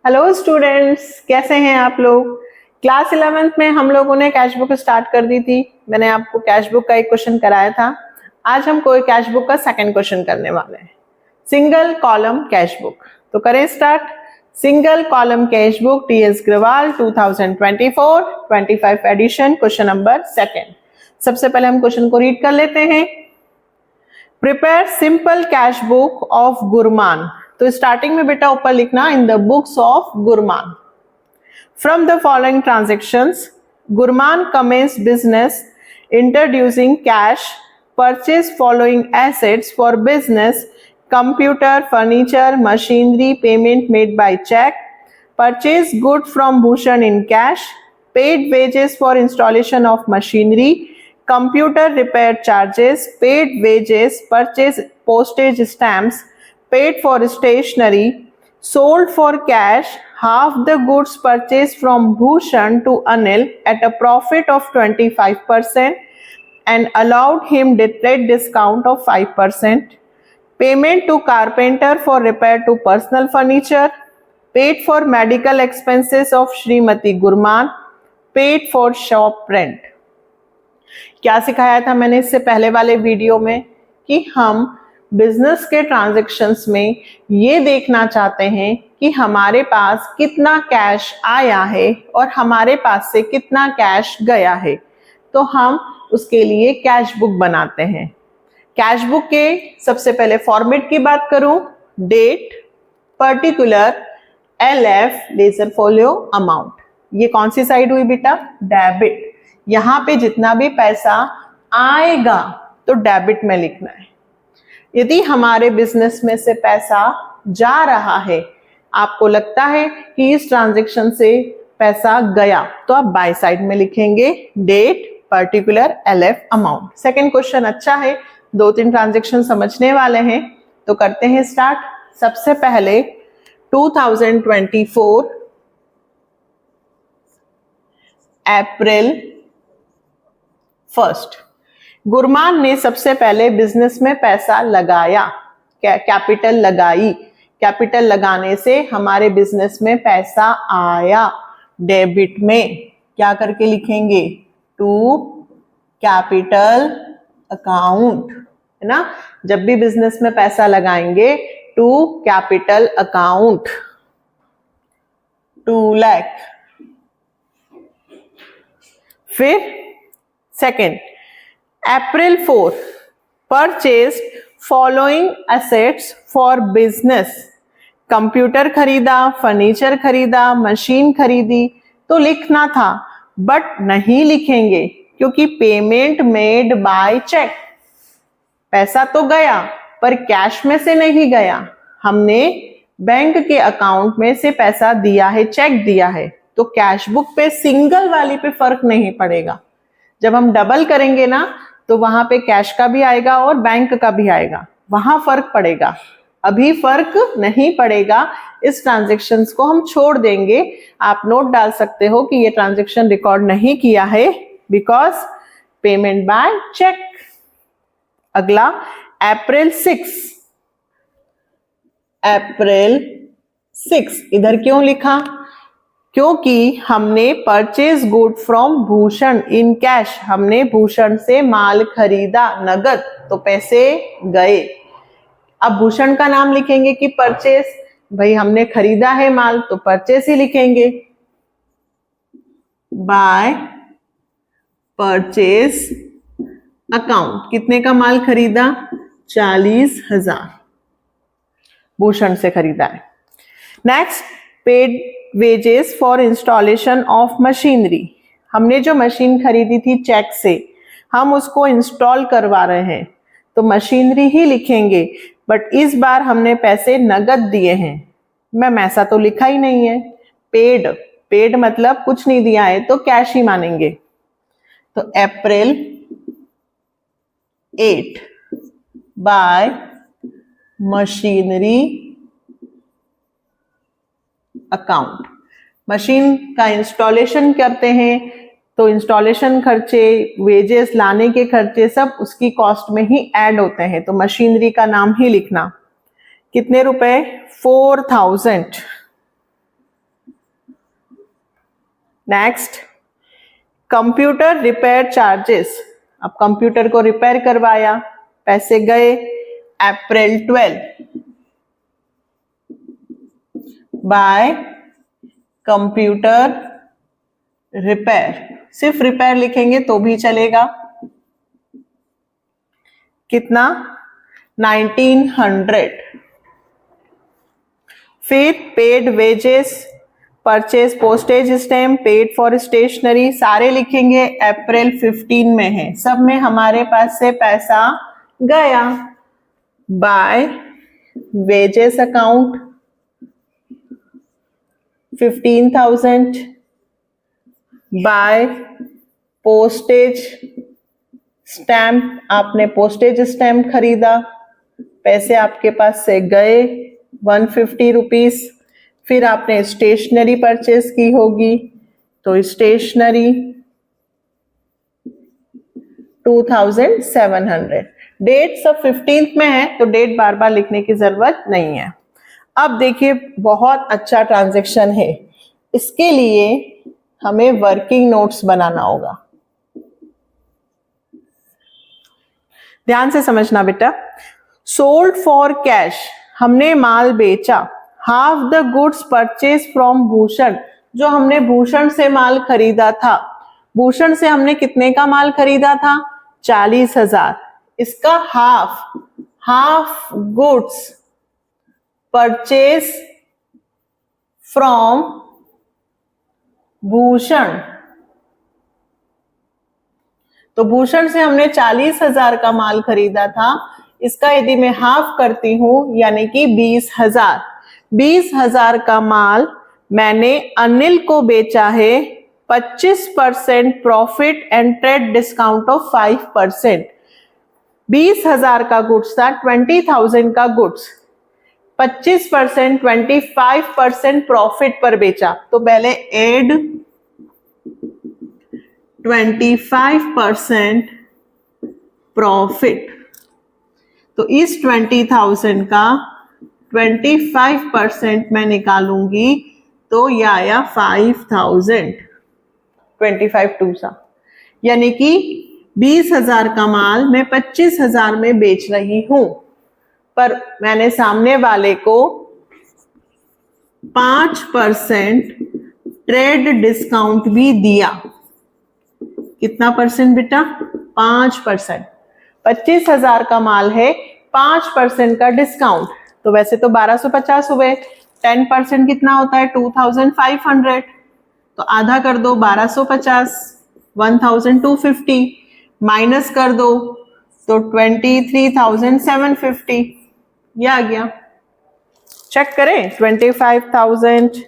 Hello students, कैसे हैं आप लोग। क्लास 11th में हम लोगों ने कैश बुक स्टार्ट कर दी थी। मैंने आपको कैश बुक का एक क्वेश्चन कराया था। आज हम कोई कैश बुक का सेकंड क्वेश्चन करने वाले हैं, सिंगल कॉलम कैश बुक। तो करें start. Single column cash book TS Grewal 2024-25 edition, question number second. सबसे पहले हम क्वेश्चन को रीड कर लेते हैं। Prepare simple cash book of Gurman. तो स्टार्टिंग में बेटा ऊपर लिखना in the books of Gurman. From the following transactions Gurman commences business introducing cash, purchase following assets for business, computer, furniture, machinery, payment made by cheque, purchase good from Bhushan in cash, paid wages for installation of machinery, computer repair charges, paid wages, purchase postage stamps, paid for stationery, sold for cash half the goods purchased from Bhushan to Anil at a profit of 25% and allowed him trade discount of 5%, payment to carpenter for repair to personal furniture, paid for medical expenses of Srimati Gurman, paid for shop rent। क्या सिखाया था मैंने इससे पहले वाले video में कि हम बिजनेस के ट्रांजैक्शंस में ये देखना चाहते हैं कि हमारे पास कितना कैश आया है और हमारे पास से कितना कैश गया है। तो हम उसके लिए कैश बुक बनाते हैं। कैश बुक के सबसे पहले फॉर्मेट की बात करूं, date, particular, LF ledger folio, amount. ये कौन सी साइड हुई बेटा, डेबिट। यहां पे जितना भी पैसा आएगा तो डेबिट में लिखना है। यदि हमारे बिजनेस में से पैसा जा रहा है, आपको लगता है कि इस ट्रांजैक्शन से पैसा गया, तो आप बाय साइड में लिखेंगे date, particular, LF, amount. Second question अच्छा है, 2-3 ट्रांजैक्शन समझने वाले हैं, तो करते हैं स्टार्ट। सबसे पहले 2024 अप्रैल 1 गुरमान ने सबसे पहले बिजनेस में पैसा लगाया, कैपिटल लगाई। कैपिटल लगाने से हमारे बिजनेस में पैसा आया। डेबिट में क्या करके लिखेंगे, टू कैपिटल अकाउंट, है ना। जब भी बिजनेस में पैसा लगाएंगे टू कैपिटल अकाउंट, 2 लाख। फिर second April 4 purchase following assets for business. Computer खरीदा, फर्नीचर खरीदा, मशीन खरीदी, तो लिखना था बट नहीं लिखेंगे क्योंकि पेमेंट मेड बाय चेक। पैसा तो गया पर कैश में से नहीं गया, हमने बैंक के अकाउंट में से पैसा दिया है, चेक दिया है। तो कैश बुक पे सिंगल वाली पे फर्क नहीं पड़ेगा। जब हम डबल करेंगे ना तो वहां पे कैश का भी आएगा और बैंक का भी आएगा, वहां फर्क पड़ेगा। अभी फर्क नहीं पड़ेगा, इस ट्रांजैक्शंस को हम छोड़ देंगे। आप नोट डाल सकते हो कि ये ट्रांजैक्शन रिकॉर्ड नहीं किया है बिकॉज पेमेंट बाय चेक। अगला अप्रैल 6 इधर क्यों लिखा, क्योंकि हमने purchase good from Bhushan in cash, हमने भूषण से माल खरीदा नगद, तो पैसे गए। अब भूषण का नाम लिखेंगे कि परचेज, भाई हमने खरीदा है माल तो परचेज ही लिखेंगे। बाय परचेज अकाउंट, कितने का माल खरीदा, 40,000 भूषण से खरीदा है। Next paid wages for installation of machinery, हमने जो मशीन खरीदी थी चेक से, हम उसको इंस्टॉल करवा रहे हैं तो मशीनरी ही लिखेंगे, बट इस बार हमने पैसे नगद दिए हैं। मैम ऐसा तो लिखा ही नहीं है। पेड मतलब कुछ नहीं दिया है तो कैश ही मानेंगे। तो अप्रैल 8 बाय मशीनरी अकाउंट। मशीन का इंस्टॉलेशन करते हैं तो इंस्टॉलेशन खर्चे, वेजेस, लाने के खर्चे सब उसकी कॉस्ट में ही ऐड होते हैं, तो मशीनरी का नाम ही लिखना। कितने रुपए, 4,000। नेक्स्ट कंप्यूटर रिपेयर चार्जेस, अब कंप्यूटर को रिपेयर करवाया, पैसे गए अप्रैल 12 बाय कंप्यूटर रिपेयर, सिर्फ रिपेयर लिखेंगे तो भी चलेगा, कितना 1900। फिर paid wages, purchase postage stamp, paid for stationery, सारे लिखेंगे अप्रैल 15 में है, सब में हमारे पास से पैसा गया। By wages account 15,000, by postage stamp, आपने पोस्टेज स्टैम्प खरीदा, पैसे आपके पास से गए 150 रुपीज। फिर आपने स्टेशनरी परचेज की होगी, तो स्टेशनरी 2700। डेट सब 15th में है, तो डेट बार बार लिखने की जरूरत नहीं है। अब देखिए बहुत अच्छा ट्रांजैक्शन है, इसके लिए हमें वर्किंग नोट्स बनाना होगा। ध्यान से समझना बेटा। सोल्ड फॉर कैश, हमने माल बेचा। Half the goods purchase from Bhushan, जो हमने भूषण से माल खरीदा था, भूषण से हमने कितने का माल खरीदा था 40,000, इसका half goods purchase from Bhushan, तो भूषण से हमने 40,000 का माल खरीदा था, इसका यदि मैं हाफ करती हूं यानी कि 20,000, 20,000 का माल मैंने अनिल को बेचा है 25% profit and trade discount of 5%। 20,000 का गुड्स था, 20,000 का गुड्स, 25% 25% प्रॉफिट पर बेचा, तो पहले एड 25% प्रॉफिट, तो इस 20,000 का 25% मैं निकालूंगी, तो यह आया 5,000, 25 टू सा, यानी कि 20,000 का माल मैं 25,000 में बेच रही हूं, पर मैंने सामने वाले को 5% ट्रेड डिस्काउंट भी दिया। कितना परसेंट बेटा 5%, 25,000 का माल है, 5% का डिस्काउंट, तो वैसे तो 1250 हुए, 10% कितना होता है 2,500, तो आधा कर दो 1250, 1,250 माइनस कर दो तो 23,750, यह आ गया। चेक करें 25,000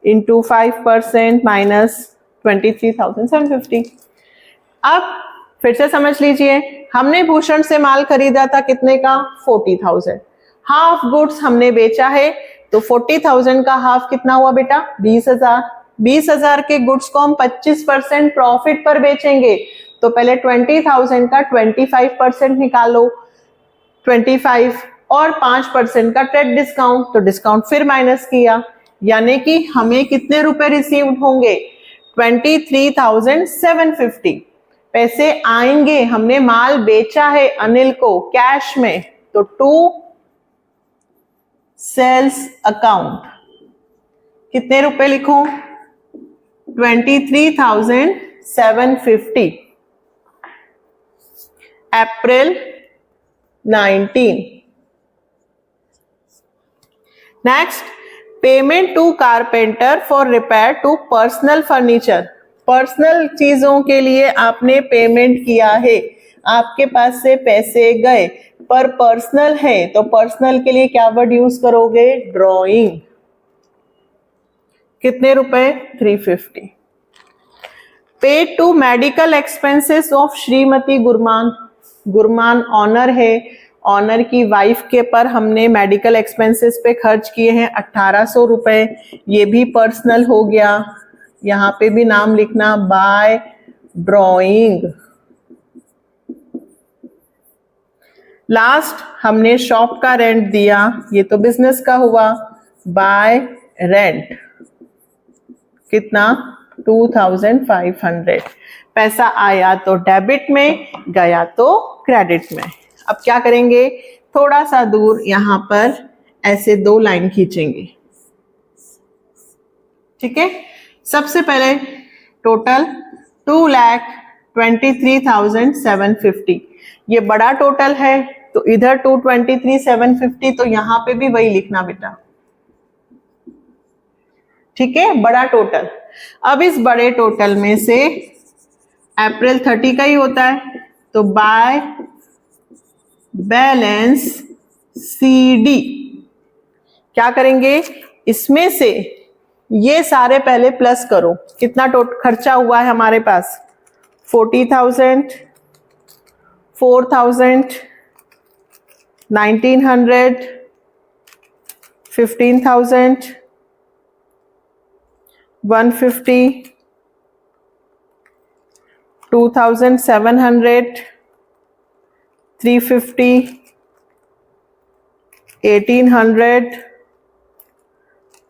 इंटू 5% माइनस 23,750। अब फिर से समझ लीजिए, हमने भूषण से माल खरीदा था कितने का 40,000, हाफ गुड्स हमने बेचा है, तो 40,000 का हाफ कितना हुआ बेटा 20,000। 20,000 के गुड्स को हम 25% प्रॉफिट पर बेचेंगे, तो पहले 20,000 का 25% निकालो 25 और 5% का ट्रेड डिस्काउंट, तो डिस्काउंट फिर माइनस किया, यानी कि हमें कितने रुपए रिसीव होंगे 23,750 पैसे आएंगे। हमने माल बेचा है अनिल को कैश में, तो टू सेल्स अकाउंट कितने रुपए लिखूं 23,750 April 19। Next payment to carpenter for repair to personal furniture, personal चीजों के लिए आपने पेमेंट किया है, आपके पास से पैसे गए, पर पर्सनल है, तो पर्सनल के लिए क्या वर्ड यूज करोगे ड्रॉइंग, कितने रुपए 350। Paid to medical expenses of Shrimati Gurman, Gurman owner है, ऑनर की वाइफ के पर हमने मेडिकल एक्सपेंसेस पे खर्च किए हैं 1800 रुपए, ये भी पर्सनल हो गया, यहाँ पे भी नाम लिखना बाय ड्रॉइंग। लास्ट हमने शॉप का रेंट दिया, ये तो बिजनेस का हुआ, बाय रेंट कितना 2500। पैसा आया तो डेबिट में, गया तो क्रेडिट में। अब क्या करेंगे, थोड़ा सा दूर यहां पर ऐसे 2 लाइन खींचेंगे, ठीक है। सबसे पहले टोटल 2,23,750, ये बड़ा टोटल है तो इधर 223,750, तो यहां पे भी वही लिखना बेटा, ठीक है, बड़ा टोटल। अब इस बड़े टोटल में से अप्रैल 30 का ही होता है, तो बाय बैलेंस CD क्या करेंगे, इसमें से ये सारे पहले प्लस करो, कितना खर्चा हुआ है हमारे पास, 40,000, 4,000, 1,900, 15,000, 150, 2,700, 350, 1,800,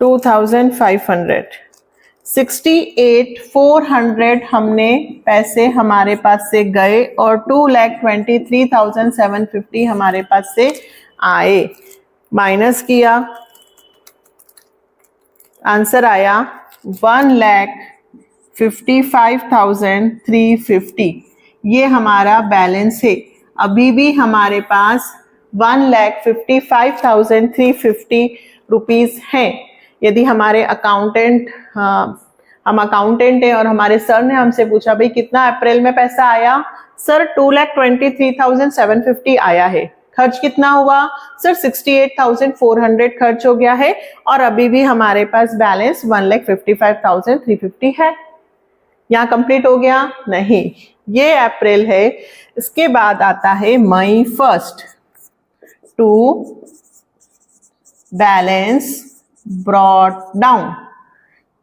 2,500, 68,400 हमने पैसे हमारे पास से गए और 2,23,750 हमारे पास से आए। माइनस किया, आंसर आया 1,55,350। ये हमारा बैलेंस है। अभी भी हमारे पास 1,55,350 रुपीज हैं। यदि हमारे अकाउंटेंट, हम अकाउंटेंट हैं और हमारे सर ने हमसे पूछा भाई कितना अप्रैल में पैसा आया, सर 2,23,750 आया है, खर्च कितना हुआ, सर 68,400 खर्च हो गया है और अभी भी हमारे पास बैलेंस 1,55,350 है। यहाँ कंप्लीट हो गया? नहीं, ये अप्रैल है। इसके बाद आता है मई 1 टू बैलेंस ब्रॉट डाउन।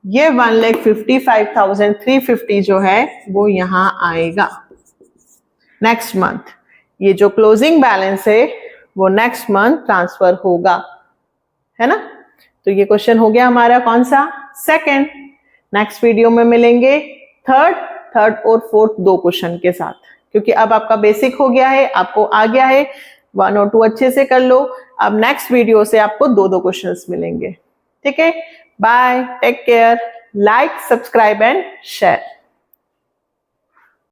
ये 1,55,350 जो है वो यहाँ आएगा नेक्स्ट मंथ। ये जो क्लोजिंग बैलेंस है वो नेक्स्ट मंथ ट्रांसफर होगा, है ना। तो ये क्वेश्चन हो गया हमारा कौन सा, सेकंड। नेक्स्ट वीडियो में मिलेंगे थर्ड और फोर्थ 2 क्वेश्चन के साथ, क्योंकि अब आपका बेसिक हो गया है, आपको आ गया है। 1 और 2 अच्छे से कर लो। अब नेक्स्ट वीडियो से आपको 2 क्वेश्चंस मिलेंगे, ठीक है। Bye, take care, like, subscribe and share.